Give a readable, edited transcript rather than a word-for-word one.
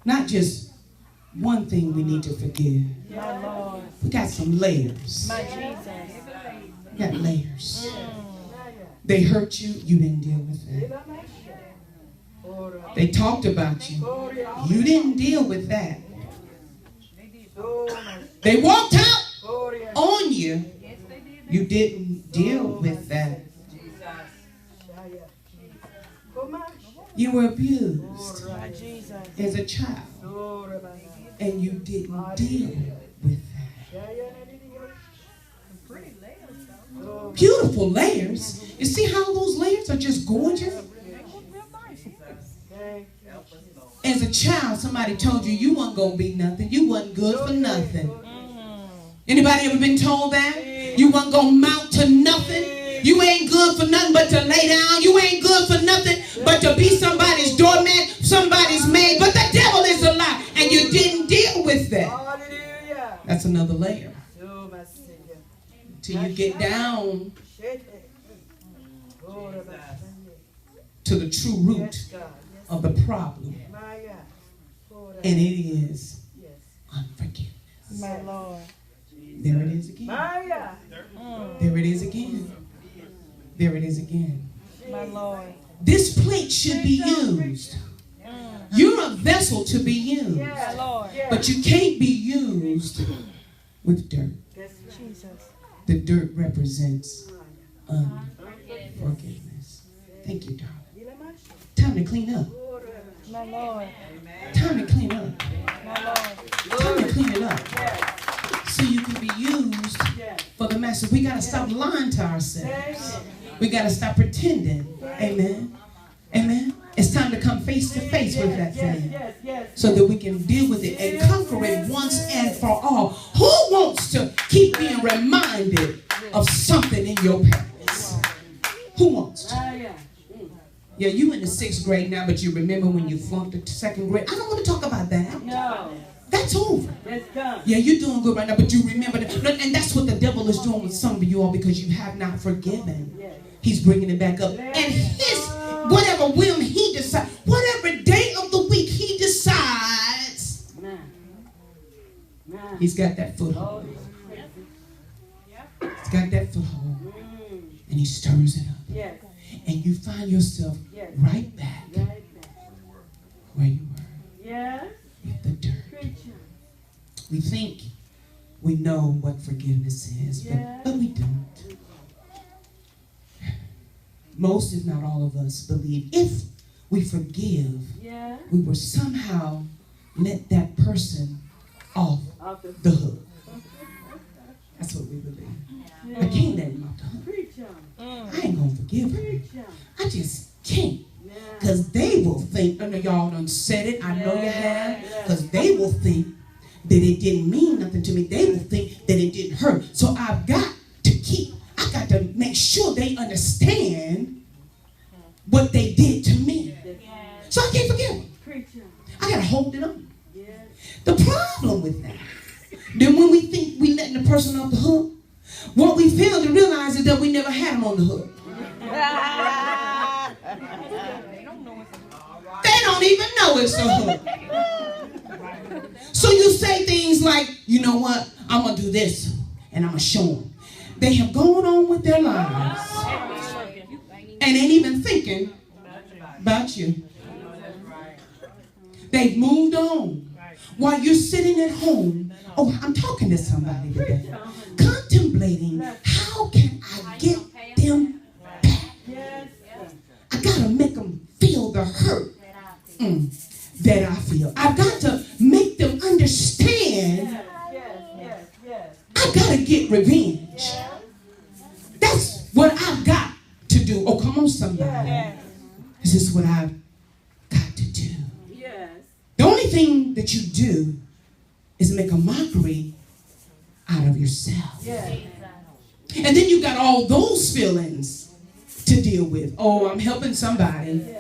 not just one thing we need to forgive. We got some layers. We got layers. They hurt you, you didn't deal with that. They talked about you, you didn't deal with that. They walked out on you, you didn't deal with that. You were abused as a child, and you didn't deal with that. Beautiful layers. You see how those layers are just gorgeous? As a child, somebody told you you weren't going to be nothing. You wasn't good for nothing. Anybody ever been told that? You weren't going to mount to nothing. You ain't good for nothing but to lay down. You ain't good for nothing but to be somebody's doormat, somebody's maid. But the devil is a lie. And you didn't deal with that. That's another layer. Till you get down to the true root of the problem. And it is unforgiveness. My Lord. There it is again. There it is again. There it is again. My Lord. This plate should be used. You're a vessel to be used. My Lord. But you can't be used with dirt. Jesus. The dirt represents unforgiveness. Thank you, darling. Time to clean up. My Lord. Time to clean up. My Lord. Time to clean it up. So you can be used for the master. We got to stop lying to ourselves. We got to stop pretending. Amen. Amen. It's time to come face to face with that thing so that we can deal with it and conquer it once and for all. Who wants to keep being reminded of something in your past? Who wants to? Yeah, you in the 6th grade now, but you remember when you flunked the 2nd grade. I don't want to talk about that. No. That's over. It's done. Yeah, you're doing good right now, but you remember that. And that's what the devil is doing with some of you all, because you have not forgiven. He's bringing it back up. And his, whatever whim he decides, whatever day of the week he decides, he's got that foothold. He's got that foothold. And he stirs it up. And you find yourself right back where you were. With the dirt. We think we know what forgiveness is, but we don't. Most, if not all of us, believe if we forgive, we will somehow let that person off the hook. That's what we believe. I can't let him off the hook. I ain't going to forgive him. I just can't. Because they will think, I know y'all done said it, I know you have, because they will think that it didn't mean nothing to me. They will think that it didn't hurt. So I've got to make sure they understand what they did to me. So I can't forgive them. I got to hold it on. The problem with that, then when we think we letting the person off the hook, what we fail to realize is that we never had them on the hook. They don't even know it's a hook. So you say things like, you know what, I'm going to do this, and I'm going to show them. They have gone on with their lives and ain't even thinking about you. They've moved on while you're sitting at home. Oh, I'm talking to somebody today. Contemplating, how can I get them back? I got to make them feel the hurt that I feel. I've got to make them understand I've got to get revenge. That's what I've got to do. Oh, come on, somebody. This is what I've got to do. The only thing that you do is make a mockery out of yourself. And then you got all those feelings to deal with. Oh, I'm helping somebody.